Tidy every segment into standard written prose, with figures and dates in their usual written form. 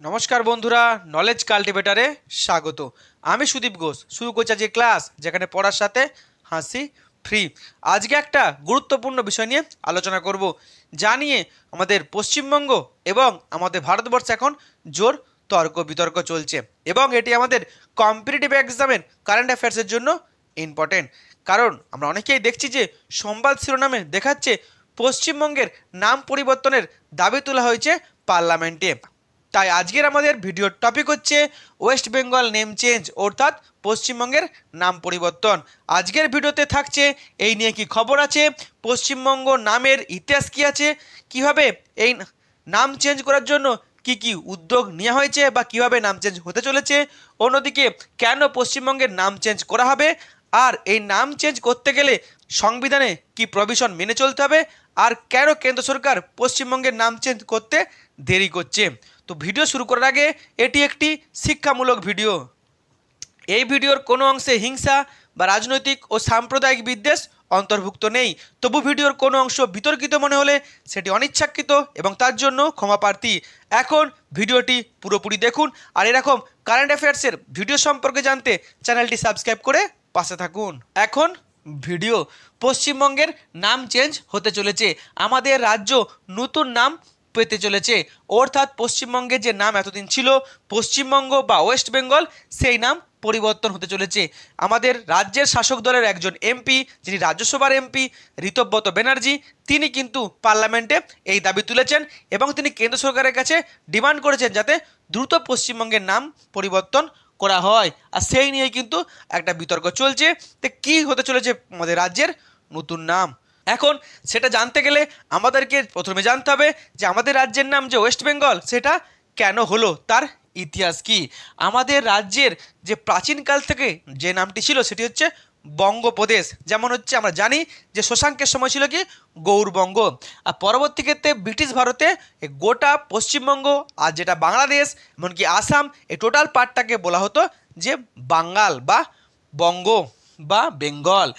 নমস্কার বন্ধুরা, নলেজ কাল্টিভেটারে স্বাগত। আমি সুদীপ ঘোষ শুরু করছি আজকে ক্লাস, যেখানে পড়ার সাথে হাসি ফ্রি। আজকে একটা গুরুত্বপূর্ণ বিষয় নিয়ে আলোচনা করব, যা নিয়ে আমাদের পশ্চিমবঙ্গ এবং আমাদের ভারতবর্ষে এখন জোর তর্ক বিতর্ক চলছে, এবং এটি আমাদের কম্পিটিটিভ এক্সামের কারেন্ট অ্যাফেয়ার্সের জন্য ইম্পর্টেন্ট। কারণ আমরা অনেকেই দেখছি যে সংবাদ শিরোনামে দেখাচ্ছে পশ্চিমবঙ্গের নাম পরিবর্তনের দাবি তোলা হয়েছে পার্লামেন্টে। তাই আজকের আমাদের ভিডিওর টপিক হচ্ছে ওয়েস্ট বেঙ্গল নেম চেঞ্জ, অর্থাৎ পশ্চিমবঙ্গের নাম পরিবর্তন। আজকের ভিডিওতে থাকছে এই নিয়ে কি খবর আছে, পশ্চিমবঙ্গ নামের ইতিহাস কী আছে, কিভাবে এই নাম চেঞ্জ করার জন্য কি কি উদ্যোগ নেওয়া হয়েছে বা কিভাবে নাম চেঞ্জ হতে চলেছে, অন্যদিকে কেন পশ্চিমবঙ্গের নাম চেঞ্জ করা হবে, আর এই নাম চেঞ্জ করতে গেলে সংবিধানে কি প্রভিশন মেনে চলতে হবে, আর কেন কেন্দ্র সরকার পশ্চিমবঙ্গের নাম চেঞ্জ করতে দেরি করছে। তো ভিডিও শুরু করার আগে এটি একটি শিক্ষামূলক ভিডিও। এই ভিডিওর কোনো অংশে হিংসা বা রাজনৈতিক ও সাম্প্রদায়িক বিদ্বেষ অন্তর্ভুক্ত নেই। তবু ভিডিওর কোনো অংশ বিতর্কিত মনে হলে সেটি অনিচ্ছাকৃত এবং তার জন্য ক্ষমাপ্রার্থী। এখন ভিডিওটি পুরোপুরি দেখুন, আর এরকম কারেন্ট অ্যাফেয়ার্সের ভিডিও সম্পর্কে জানতে চ্যানেলটি সাবস্ক্রাইব করে পাশে থাকুন। এখন ভিডিও। পশ্চিমবঙ্গের নাম চেঞ্জ হতে চলেছে, আমাদের রাজ্য নতুন নাম পেতে চলেছে, অর্থাৎ পশ্চিমবঙ্গের যে নাম এতদিন ছিল পশ্চিমবঙ্গ বা ওয়েস্ট বেঙ্গল, সেই নাম পরিবর্তন হতে চলেছে। আমাদের রাজ্যের শাসক দলের একজন এমপি, যিনি রাজ্যসভার এমপি ঋতব্রত ব্যানার্জি, তিনি কিন্তু পার্লামেন্টে এই দাবি তুলেছেন এবং তিনি কেন্দ্র সরকারের কাছে ডিমান্ড করেছেন যাতে দ্রুত পশ্চিমবঙ্গের নাম পরিবর্তন করা হয়। আর সেই নিয়ে কিন্তু একটা বিতর্ক চলছে, তো কী হতে চলেছে আমাদের রাজ্যের নতুন নাম। এখন সেটা জানতে গেলে আমাদেরকে প্রথমে জানতে হবে যে আমাদের রাজ্যের নাম যে ওয়েস্ট বেঙ্গল, সেটা কেন হলো, তার ইতিহাস কি। আমাদের রাজ্যের যে প্রাচীনকাল থেকে যে নামটি ছিল সেটি হচ্ছে বঙ্গপ্রদেশ। যেমন হচ্ছে আমরা জানি যে শশাঙ্কের সময় ছিল কি গৌরবঙ্গ, আর পরবর্তী ক্ষেত্রে ব্রিটিশ ভারতে এই গোটা পশ্চিমবঙ্গ আর যেটা বাংলাদেশ এমনকি আসাম, এই টোটাল পার্টটাকে বলা হতো যে বাঙ্গাল বা বঙ্গ বা বেঙ্গল।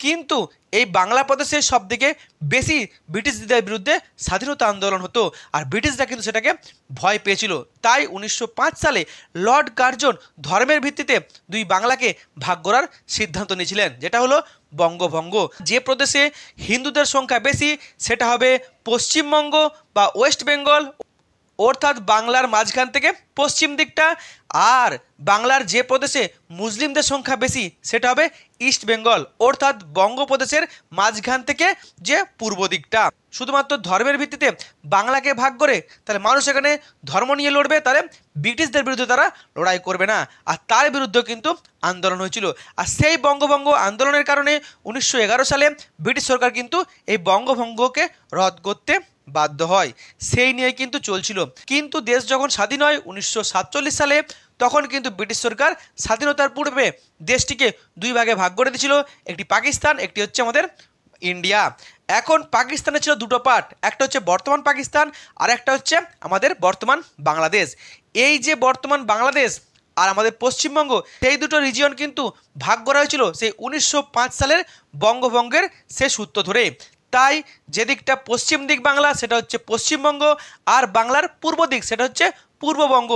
কিন্তু এই বাংলা প্রদেশের সবথেকে বেশি ব্রিটিশদের বিরুদ্ধে স্বাধীনতা আন্দোলন হতো, আর ব্রিটিশরা কিন্তু সেটাকে ভয় পেয়েছিল। তাই 1905 সালে লর্ড কার্জন ধর্মের ভিত্তিতে দুই বাংলাকে ভাগ করার সিদ্ধান্ত নিয়েছিলেন, যেটা হলো বঙ্গভঙ্গ। যে প্রদেশে হিন্দুদের সংখ্যা বেশি সেটা হবে পশ্চিমবঙ্গ বা ওয়েস্ট বেঙ্গল, অর্থাৎ বাংলার মাঝখান থেকে পশ্চিম দিকটা, আর বাংলার যে প্রদেশে মুসলিমদের সংখ্যা বেশি সেটা হবে ইস্ট বেঙ্গল, অর্থাৎ বঙ্গপ্রদেশের মাঝখান থেকে যে পূর্ব দিকটা। শুধুমাত্র ধর্মের ভিত্তিতে বাংলাকে ভাগ করে তাহলে মানুষ এখানে ধর্ম নিয়ে লড়বে, তাহলে ব্রিটিশদের বিরুদ্ধে তারা লড়াই করবে না, আর তার বিরুদ্ধে কিন্তু আন্দোলন হয়েছিল। আর সেই বঙ্গভঙ্গ আন্দোলনের কারণে 1911 সালে ব্রিটিশ সরকার কিন্তু এই বঙ্গভঙ্গকে রদ করতে বাধ্য হয়। সেই নিয়ে কিন্তু চলছিল। কিন্তু দেশ যখন স্বাধীন হয় 1947 সালে, তখন কিন্তু ব্রিটিশ সরকার স্বাধীনতার পূর্বে দেশটিকে দুই ভাগে ভাগ করে দিয়েছিল, একটি পাকিস্তান, একটি হচ্ছে আমাদের ইন্ডিয়া। এখন পাকিস্তানে ছিল দুটো পার্ট, একটা হচ্ছে বর্তমান পাকিস্তান আর একটা হচ্ছে আমাদের বর্তমান বাংলাদেশ। এই যে বর্তমান বাংলাদেশ আর আমাদের পশ্চিমবঙ্গ, সেই দুটো রিজিয়ন কিন্তু ভাগ করা হয়েছিল সেই 1905 সালের বঙ্গভঙ্গের সে সূত্র ধরে। তাই যেদিকটা পশ্চিম দিক বাংলা সেটা হচ্ছে পশ্চিমবঙ্গ, আর বাংলার পূর্ব দিক সেটা হচ্ছে পূর্ববঙ্গ,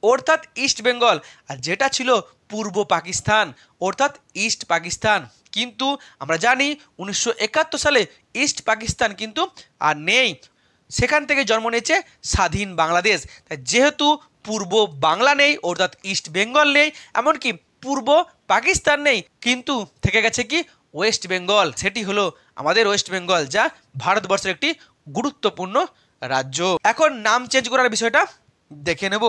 অর্থাৎ ইস্ট বেঙ্গল। আর যেটা ছিল পূর্ব পাকিস্তান অর্থাৎ ইস্ট পাকিস্তান। কিন্তু আমরা জানি 1971 সালে ইস্ট পাকিস্তান কিন্তু আর নেই, সেখান থেকে জন্ম নিয়েছে স্বাধীন বাংলাদেশ। তাই যেহেতু পূর্ব বাংলা নেই অর্থাৎ ইস্ট বেঙ্গল নেই, এমনকি পূর্ব পাকিস্তান নেই, কিন্তু থেকে গেছে কি ওয়েস্ট বেঙ্গল। সেটি হলো আমাদের ওয়েস্ট বেঙ্গল, যা ভারতবর্ষের একটি গুরুত্বপূর্ণ রাজ্য। এখন নাম চেঞ্জ করার বিষয়টা দেখে নেব।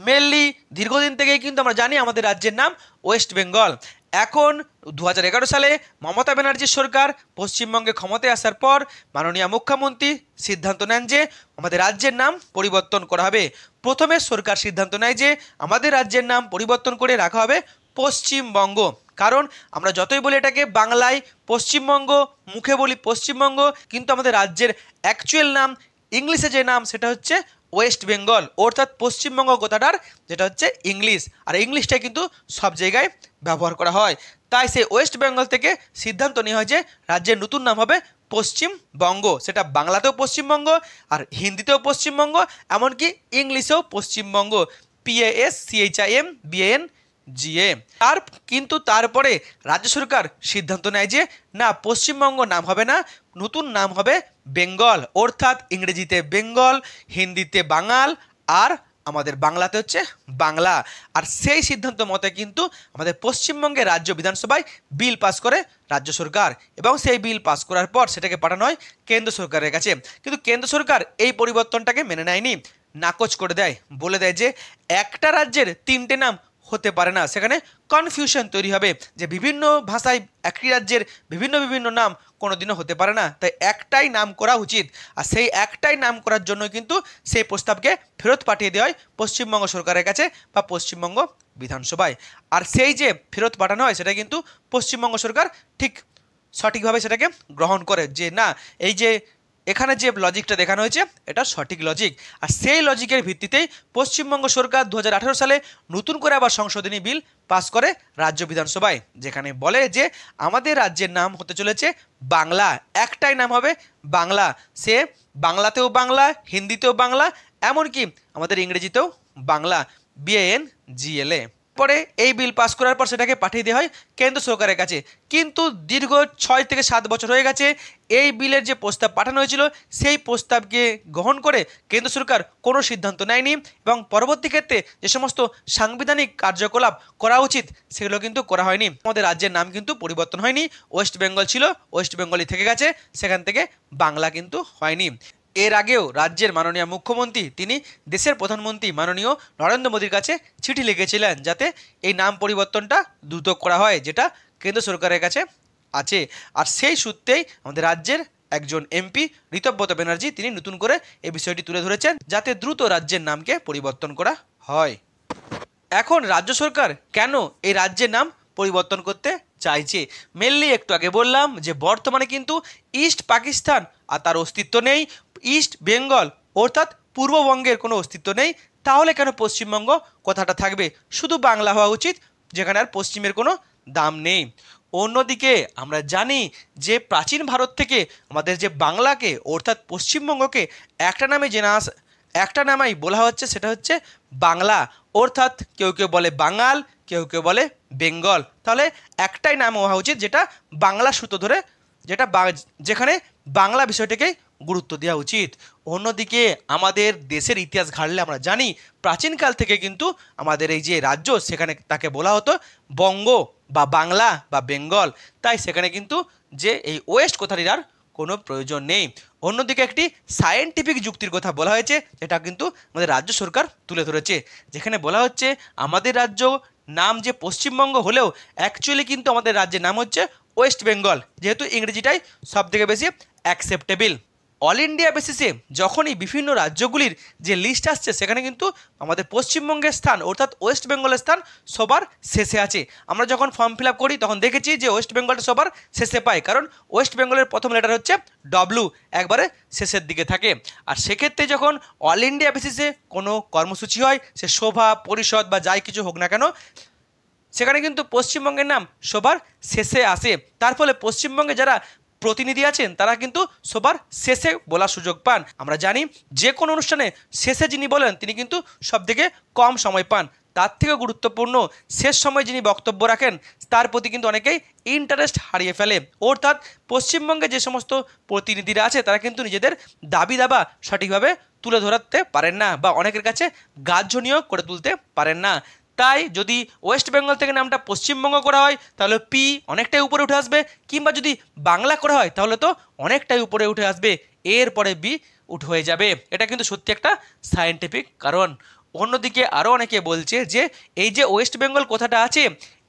মেনলি দীর্ঘদিন থেকেই কিন্তু আমরা জানি আমাদের রাজ্যের নাম ওয়েস্ট বেঙ্গল। এখন 2011 সালে মমতা ব্যানার্জির সরকার পশ্চিমবঙ্গে ক্ষমতায় আসার পর মাননীয় মুখ্যমন্ত্রী সিদ্ধান্ত নেন যে আমাদের রাজ্যের নাম পরিবর্তন করা হবে। প্রথমে সরকার সিদ্ধান্ত নেয় যে আমাদের রাজ্যের নাম পরিবর্তন করে রাখা হবে পশ্চিমবঙ্গ। কারণ আমরা যতই বলি এটাকে বাংলায় পশ্চিমবঙ্গ, মুখে বলি পশ্চিমবঙ্গ, কিন্তু আমাদের রাজ্যের অ্যাকচুয়াল নাম ইংলিশে যে নাম সেটা হচ্ছে ওয়েস্ট বেঙ্গল, অর্থাৎ পশ্চিমবঙ্গ কথাটার যেটা হচ্ছে ইংলিশ, আর ইংলিশটা কিন্তু সব জায়গায় ব্যবহার করা হয়। তাই সেই ওয়েস্ট বেঙ্গল থেকে সিদ্ধান্ত নেওয়া হয় যে রাজ্যের নতুন নাম হবে পশ্চিমবঙ্গ, সেটা বাংলাতেও পশ্চিমবঙ্গ, আর হিন্দিতেও পশ্চিমবঙ্গ, এমনকি ইংলিশেও পশ্চিমবঙ্গ, PASCHIMBANGA। তারপরে রাজ্য সরকার সিদ্ধান্ত নেয় যে না, পশ্চিমবঙ্গ নাম হবে না, নতুন নাম হবে বেঙ্গল, অর্থাৎ ইংরেজিতে বেঙ্গল, হিন্দিতে বাঙাল, আর আমাদের বাংলাতে হচ্ছে বাংলা। আর সেই সিদ্ধান্ত মতে কিন্তু আমাদের পশ্চিমবঙ্গের রাজ্য বিধানসভায় বিল পাস করে রাজ্য সরকার, এবং সেই বিল পাস করার পর সেটাকে পাঠানো হয় কেন্দ্র সরকারের কাছে। কিন্তু কেন্দ্র সরকার এই পরিবর্তনটাকে মেনে নেয়নি, নাকচ করে দেয়, বলে দেয় যে একটা রাজ্যের তিনটে নাম হতে পারে না, সেখানে কনফিউশন তৈরি হবে যে বিভিন্ন ভাষায় একই রাজ্যের বিভিন্ন বিভিন্ন নাম কোনোদিনও হতে পারে না, তাই একটাই নাম করা উচিত। আর সেই একটাই নাম করার জন্য কিন্তু সেই প্রস্তাবকে ফেরত পাঠিয়ে দেওয়া হয় পশ্চিমবঙ্গ সরকারের কাছে বা পশ্চিমবঙ্গ বিধানসভায়। আর সেই যে ফেরত পাঠানো হয় সেটা কিন্তু পশ্চিমবঙ্গ সরকার ঠিক সঠিকভাবে সেটাকে গ্রহণ করে, যে না, এই যে এখানে যে লজিকটা দেখানো হয়েছে এটা সঠিক লজিক। আর সেই লজিকের ভিত্তিতেই পশ্চিমবঙ্গ সরকার 2018 সালে নতুন করে আবার সংশোধনী বিল পাস করে রাজ্য বিধানসভায়, যেখানে বলে যে আমাদের রাজ্যের নাম হতে চলেছে বাংলা, একটাই নাম হবে বাংলা, সে বাংলাতেও বাংলা, হিন্দিতেও বাংলা, এমনকি আমাদের ইংরেজিতেও বাংলা, BANGLA। পরে এই বিল পাস করার পর সেটাকে পাঠিয়ে দেওয়া হয় কেন্দ্র সরকারের কাছে। কিন্তু দীর্ঘ 6 থেকে 7 বছর হয়ে গেছে, এই বিলের যে প্রস্তাব পাঠানো হয়েছিল সেই প্রস্তাবকে গ্রহণ করে কেন্দ্র সরকার কোনো সিদ্ধান্ত নেয়নি, এবং পরবর্তী ক্ষেত্রে যে সমস্ত সাংবিধানিক কার্যকলাপ করা উচিত সেগুলো কিন্তু করা হয়নি। আমাদের রাজ্যের নাম কিন্তু পরিবর্তন হয়নি, ওয়েস্ট বেঙ্গল ছিল, ওয়েস্ট বেঙ্গলই থেকে গেছে, সেখান থেকে বাংলা কিন্তু হয়নি। এর আগেও রাজ্যের মাননীয় মুখ্যমন্ত্রী তিনি দেশের প্রধানমন্ত্রী মাননীয় নরেন্দ্র মোদীর কাছে চিঠি লিখেছিলেন যাতে এই নাম পরিবর্তনটা দ্রুত করা হয়, যেটা কেন্দ্র সরকারের কাছে আছে। আর সেই সূত্রেই আমাদের রাজ্যের একজন MP ঋতব্রত ব্যানার্জি তিনি নতুন করে এই বিষয়টি তুলে ধরেছেন যাতে দ্রুত রাজ্যের নামকে পরিবর্তন করা হয়। এখন রাজ্য সরকার কেন এই রাজ্যের নাম পরিবর্তন করতে চাইছে? মেনলি একটু আগে বললাম যে বর্তমানে কিন্তু ইস্ট পাকিস্তান আর তার অস্তিত্ব নেই, ইস্ট বেঙ্গল অর্থাৎ পূর্ববঙ্গের কোনো অস্তিত্ব নেই, তাহলে কেন পশ্চিমবঙ্গ কথাটা থাকবে? শুধু বাংলা হওয়া উচিত, যেখানে আর পশ্চিমের কোনো দাম নেই। অন্যদিকে আমরা জানি যে প্রাচীন ভারত থেকে আমাদের যে বাংলাকে অর্থাৎ পশ্চিমবঙ্গকে একটা নামেই বলা হচ্ছে, সেটা হচ্ছে বাংলা, অর্থাৎ কেউ কেউ বলে বাঙাল, কেউ কেউ বলে বেঙ্গল, তাহলে একটাই নাম হওয়া উচিত যেটা বাংলা সূত্র ধরে, যেখানে বাংলা বিষয়টাকেই গুরুত্ব দেওয়া উচিত। অন্যদিকে আমাদের দেশের ইতিহাস ঘাটলে আমরা জানি প্রাচীনকাল থেকে কিন্তু আমাদের এই যে রাজ্য সেখানে তাকে বলা হতো বঙ্গ বা বাংলা বা বেঙ্গল, তাই সেখানে কিন্তু যে এই ওয়েস্ট কথাটির আর কোনো প্রয়োজন নেই। অন্যদিকে একটি সায়েন্টিফিক যুক্তির কথা বলা হয়েছে, যেটা কিন্তু আমাদের রাজ্য সরকার তুলে ধরেছে, যেখানে বলা হচ্ছে আমাদের রাজ্য নাম যে পশ্চিমবঙ্গ হলেও অ্যাকচুয়ালি কিন্তু আমাদের রাজ্যের নাম হচ্ছে ওয়েস্ট বেঙ্গল, যেহেতু ইংরেজিটাই সব থেকে বেশি অ্যাকসেপ্টেবল। অল ইন্ডিয়া বেসিসে যখনই বিভিন্ন রাজ্যগুলির যে লিস্ট আসছে সেখানে কিন্তু আমাদের পশ্চিমবঙ্গের স্থান অর্থাৎ ওয়েস্ট বেঙ্গলের স্থান সবার শেষে আছে। আমরা যখন ফর্ম ফিল আপ করি তখন দেখেছি যে ওয়েস্ট বেঙ্গলটা সবার শেষে পাই, কারণ ওয়েস্ট বেঙ্গলের প্রথম লেটার হচ্ছে W, একবারে শেষের দিকে থাকে। আর সেক্ষেত্রে যখন অল ইন্ডিয়া বেসিসে কোনো কর্মসূচি হয়, সে সভা পরিষদ বা যাই কিছু হোক না কেন, সেখানে কিন্তু পশ্চিমবঙ্গের নাম সবার শেষে আসে। তার ফলে পশ্চিমবঙ্গে যারা প্রতিনিধি আছেন তারা কিন্তু সবার শেষে বলার সুযোগ পান। আমরা জানি যে কোনো অনুষ্ঠানে শেষে যিনি বলেন তিনি কিন্তু সবথেকে কম সময় পান, তার থেকেও গুরুত্বপূর্ণ শেষ সময় যিনি বক্তব্য রাখেন তার প্রতি কিন্তু অনেকেই ইন্টারেস্ট হারিয়ে ফেলে, অর্থাৎ পশ্চিমবঙ্গে যে সমস্ত প্রতিনিধিরা আছে তারা কিন্তু নিজেদের দাবি দাবা সঠিকভাবে তুলে ধরাতে পারেন না বা অনেকের কাছে গ্রাহ্যনীয় করে তুলতে পারেন না। তাই যদি ওয়েস্ট বেঙ্গল থেকে নামটা পশ্চিমবঙ্গ করা হয় তাহলে P অনেকটাই উপরে উঠে আসবে, কিংবা যদি বাংলা করা হয় তাহলে তো অনেকটাই উপরে উঠে আসবে, এরপরে B উঠে হয়ে যাবে। এটা কিন্তু সত্যি একটা সায়েন্টিফিক কারণ। অন্যদিকে আরও অনেকে বলছে যে এই যে ওয়েস্ট বেঙ্গল কথাটা আছে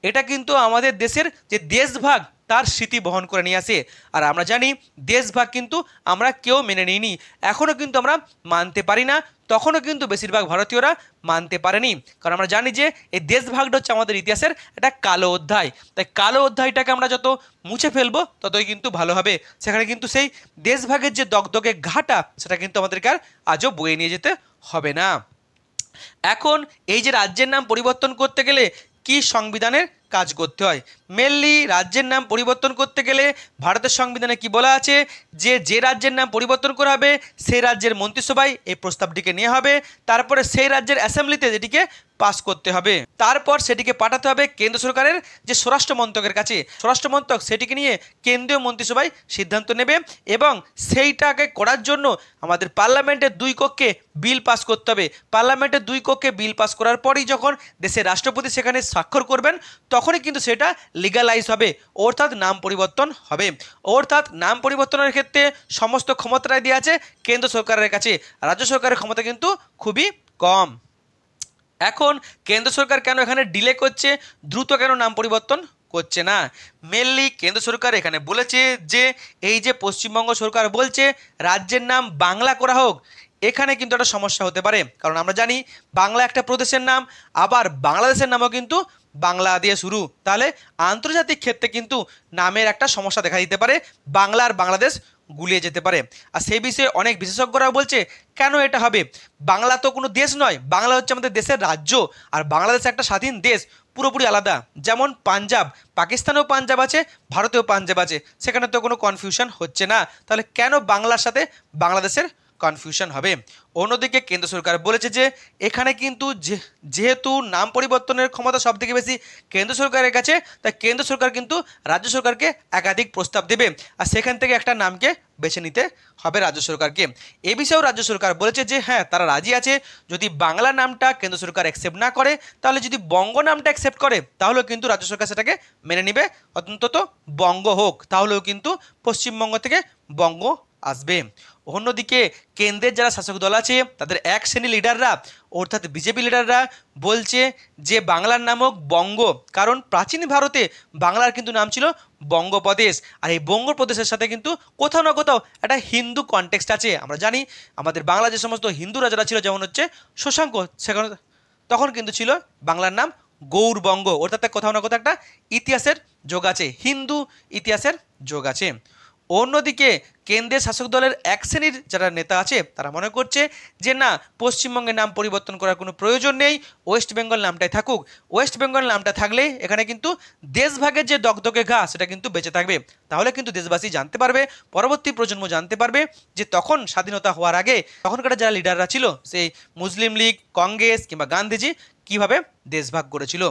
এটা কিন্তু আমাদের দেশের যে দেশভাগ তার স্মৃতি বহন করে নিয়ে আসে। আর আমরা জানি দেশভাগ কিন্তু আমরা কেউ মেনে নিইনি, এখনও কিন্তু আমরা মানতে পারি না, তখনও কিন্তু বেশিরভাগ ভারতীয়রা মানতে পারেনি, কারণ আমরা জানি যে এই দেশভাগটা হচ্ছে আমাদের ইতিহাসের একটা কালো অধ্যায়। তাই কালো অধ্যায়টাকে আমরা যত মুছে ফেলবো ততই কিন্তু ভালো হবে। সেখানে কিন্তু সেই দেশভাগের যে দগদগে ঘাটা সেটা কিন্তু আমাদেরকে আর আজও বয়ে নিয়ে যেতে হবে না। এখন এই যে রাজ্যের নাম পরিবর্তন করতে গেলে কি সংবিধানের কাজ করতে হয়। মেনলি রাজ্যের নাম পরিবর্তন করতে গেলে ভারতের সংবিধানে কি বলা আছে যে রাজ্যের নাম পরিবর্তন করা হবে সেই রাজ্যের মন্ত্রিসভায় এই প্রস্তাবটিকে নেওয়া হবে, তারপরে সেই রাজ্যের অ্যাসেম্বলিতে যেটিকে পাস করতে হবে, তারপর সেটিকে পাঠাতে হবে কেন্দ্র সরকারের যে স্বরাষ্ট্র মন্ত্রকের কাছে। স্বরাষ্ট্র মন্ত্রক সেটিকে নিয়ে কেন্দ্রীয় মন্ত্রিসভায় সিদ্ধান্ত নেবে এবং সেইটাকে করার জন্য আমাদের পার্লামেন্টের দুই কক্ষে বিল পাস করতে হবে। পার্লামেন্টের দুই কক্ষে বিল পাস করার পরই যখন দেশের রাষ্ট্রপতি সেখানে স্বাক্ষর করবেন তখনই কিন্তু সেটা লিগালাইজ হবে, অর্থাৎ নাম পরিবর্তন হবে। অর্থাৎ নাম পরিবর্তনের ক্ষেত্রে সমস্ত ক্ষমতাটাই দেওয়া আছে কেন্দ্র সরকারের কাছে, রাজ্য সরকারের ক্ষমতা কিন্তু খুবই কম। এখন কেন্দ্র সরকার কেন এখানে ডিলে করছে, দ্রুত কেন নাম পরিবর্তন করছে না? মেনলি কেন্দ্র সরকার এখানে বলেছে যে এই যে পশ্চিমবঙ্গ সরকার বলছে রাজ্যের নাম বাংলা করা হোক, এখানে কিন্তু একটা সমস্যা হতে পারে। কারণ আমরা জানি বাংলা একটা প্রদেশের নাম, আবার বাংলাদেশের নামও কিন্তু বাংলা দিয়ে শুরু, তাহলে আন্তর্জাতিক ক্ষেত্রে কিন্তু নামের একটা সমস্যা দেখা দিতে পারে, বাংলা আর বাংলাদেশ গুলিয়ে যেতে পারে। আর সেই বিষয়ে অনেক বিশেষজ্ঞরা বলছে কেন এটা হবে, বাংলা তো কোনো দেশ নয়, বাংলা হচ্ছে আমাদের দেশের রাজ্য, আর বাংলাদেশ একটা স্বাধীন দেশ পুরোপুরি আলাদা। যেমন পাঞ্জাব, পাকিস্তানেও পাঞ্জাব আছে, ভারতেও পাঞ্জাব আছে, সেখানে তো কোনো কনফিউশন হচ্ছে না, তাহলে কেন বাংলার সাথে বাংলাদেশের কনফিউশন হবে? অন্যদিকে কেন্দ্র সরকার বলেছে যে এখানে কিন্তু যেহেতু নাম পরিবর্তনের ক্ষমতা সব থেকে বেশি কেন্দ্র সরকারের কাছে, তাই কেন্দ্র সরকার কিন্তু রাজ্য সরকারকে একাধিক প্রস্তাব দেবে, আর সেখান থেকে একটা নামকে বেছে নিতে হবে রাজ্য সরকারকে। এ বিষয়েও রাজ্য সরকার বলেছে যে হ্যাঁ তারা রাজি আছে, যদি বাংলা নামটা কেন্দ্র সরকার অ্যাকসেপ্ট না করে তাহলে যদি বঙ্গ নামটা অ্যাকসেপ্ট করে তাহলেও কিন্তু রাজ্য সরকার সেটাকে মেনে নেবে, অন্তত বঙ্গ হোক, তাহলেও কিন্তু পশ্চিমবঙ্গ থেকে বঙ্গ আসবে। অন্যদিকে কেন্দ্রের যারা শাসক দল আছে তাদের এক শ্রেণী লিডাররা অর্থাৎ বিজেপি লিডাররা বলছে যে বাংলার নাম হোক বঙ্গ, কারণ প্রাচীন ভারতে বাংলার কিন্তু নাম ছিল বঙ্গপ্রদেশ, আর এই বঙ্গপ্রদেশের সাথে কিন্তু কোথাও না কোথাও একটা হিন্দু কনটেক্সট আছে। আমরা জানি আমাদের বাংলা যে সমস্ত হিন্দু রাজারা ছিল, যেমন হচ্ছে শশাঙ্ক, সেখানে তখন কিন্তু ছিল বাংলার নাম গৌরবঙ্গ, অর্থাৎ কোথাও না কোথাও একটা ইতিহাসের যোগ আছে, হিন্দু ইতিহাসের যোগ আছে। অন্যদিকে কেন্দ্রের শাসক দলের এক শ্রেণীর যারা নেতা আছে তারা মনে করছে যে না, পশ্চিমবঙ্গের নাম পরিবর্তন করার কোনো প্রয়োজন নেই, ওয়েস্ট বেঙ্গল নামটাই থাকুক। ওয়েস্ট বেঙ্গল নামটা থাকলে এখানে কিন্তু দেশভাগের যে দগদগে ঘা সেটা কিন্তু বেঁচে থাকবে, তাহলে কিন্তু দেশবাসী জানতে পারবে, পরবর্তী প্রজন্ম জানতে পারবে যে তখন স্বাধীনতা হওয়ার আগে তখনকার যারা লিডাররা ছিল, সেই মুসলিম লীগ, কংগ্রেস কিংবা গান্ধীজি কিভাবে দেশভাগ করেছিল।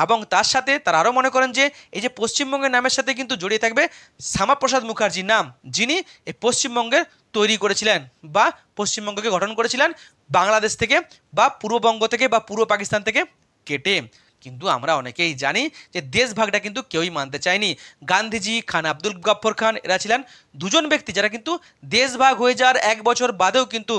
এবং তার সাথে তারা আরও মনে করেন যে এই যে পশ্চিমবঙ্গের নামের সাথে কিন্তু জড়িয়ে থাকবে শ্যামাপ্রসাদ মুখার্জির নাম, যিনি এই পশ্চিমবঙ্গের তৈরি করেছিলেন বা পশ্চিমবঙ্গকে গঠন করেছিলেন বাংলাদেশ থেকে বা পূর্ববঙ্গ থেকে বা পূর্ব পাকিস্তান থেকে কেটে। কিন্তু আমরা অনেকেই জানি যে দেশভাগটা কিন্তু কেউই মানতে চায়নি। গান্ধীজি, খান আব্দুল গফর খান, এরা ছিলেন দুজন ব্যক্তি যারা কিন্তু দেশভাগ হয়ে যাওয়ার এক বছর বাদেও কিন্তু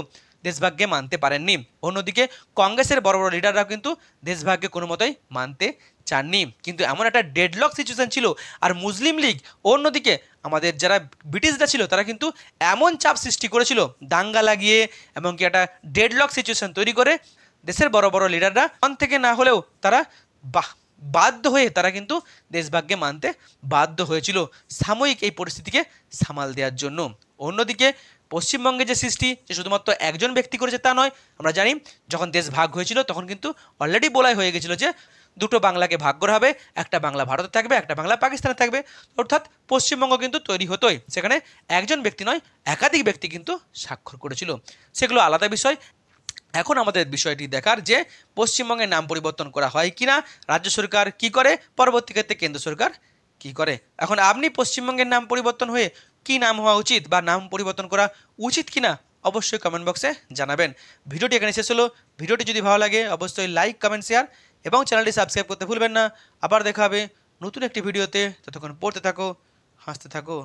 দেশভাগকে মানতে পারেননি। অন্যদিকে কংগ্রেসের বড় বড় লিডাররা কিন্তু দেশভাগকে কোনো মতোই মানতে চাননি, কিন্তু এমন একটা ডেডলক সিচুয়েশন ছিল। আর মুসলিম লীগ অন্যদিকে আমাদের যারা ব্রিটিশরা ছিল তারা কিন্তু এমন চাপ সৃষ্টি করেছিল দাঙ্গা লাগিয়ে, এমনকি একটা ডেডলক সিচুয়েশন তৈরি করে দেশের বড় বড় লিডাররা মন থেকে না হলেও তারা বাধ্য হয়ে তারা কিন্তু দেশভাগকে মানতে বাধ্য হয়েছিল সাময়িক এই পরিস্থিতিকে সামাল দেওয়ার জন্য। অন্যদিকে পশ্চিমবঙ্গে যে সৃষ্টি যে শুধুমাত্র একজন ব্যক্তি করেছে তা নয়, আমরা জানি যখন দেশ ভাগ হয়েছিল তখন কিন্তু অলরেডি বলাই হয়ে গেছিল যে দুটো বাংলাকে ভাগ করা হবে, একটা বাংলা ভারতে থাকবে, একটা বাংলা পাকিস্তানে থাকবে, অর্থাৎ পশ্চিমবঙ্গ কিন্তু তৈরি হতোই, সেখানে একজন ব্যক্তি নয় একাধিক ব্যক্তি কিন্তু স্বাক্ষর করেছিল, সেগুলো আলাদা বিষয়। এখন আমাদের বিষয়টি দেখার যে পশ্চিমবঙ্গের নাম পরিবর্তন করা হয় কিনা, রাজ্য সরকার কি করে, পরবর্তী ক্ষেত্রে কেন্দ্র সরকার কি করে। এখন আপনি পশ্চিমবঙ্গের নাম পরিবর্তন হয়ে কি নাম হওয়া উচিত বা নাম পরিবর্তন করা উচিত কিনা অবশ্যই কমেন্ট বক্সে জানাবেন। ভিডিওটি এখানে শেষ হলো। ভিডিওটি যদি ভালো লাগে অবশ্যই লাইক, কমেন্ট, শেয়ার এবং চ্যানেলটি সাবস্ক্রাইব করতে ভুলবেন না। আবার দেখা হবে নতুন একটি ভিডিওতে, ততক্ষণ পড়তে থাকো, হাসতে থাকো।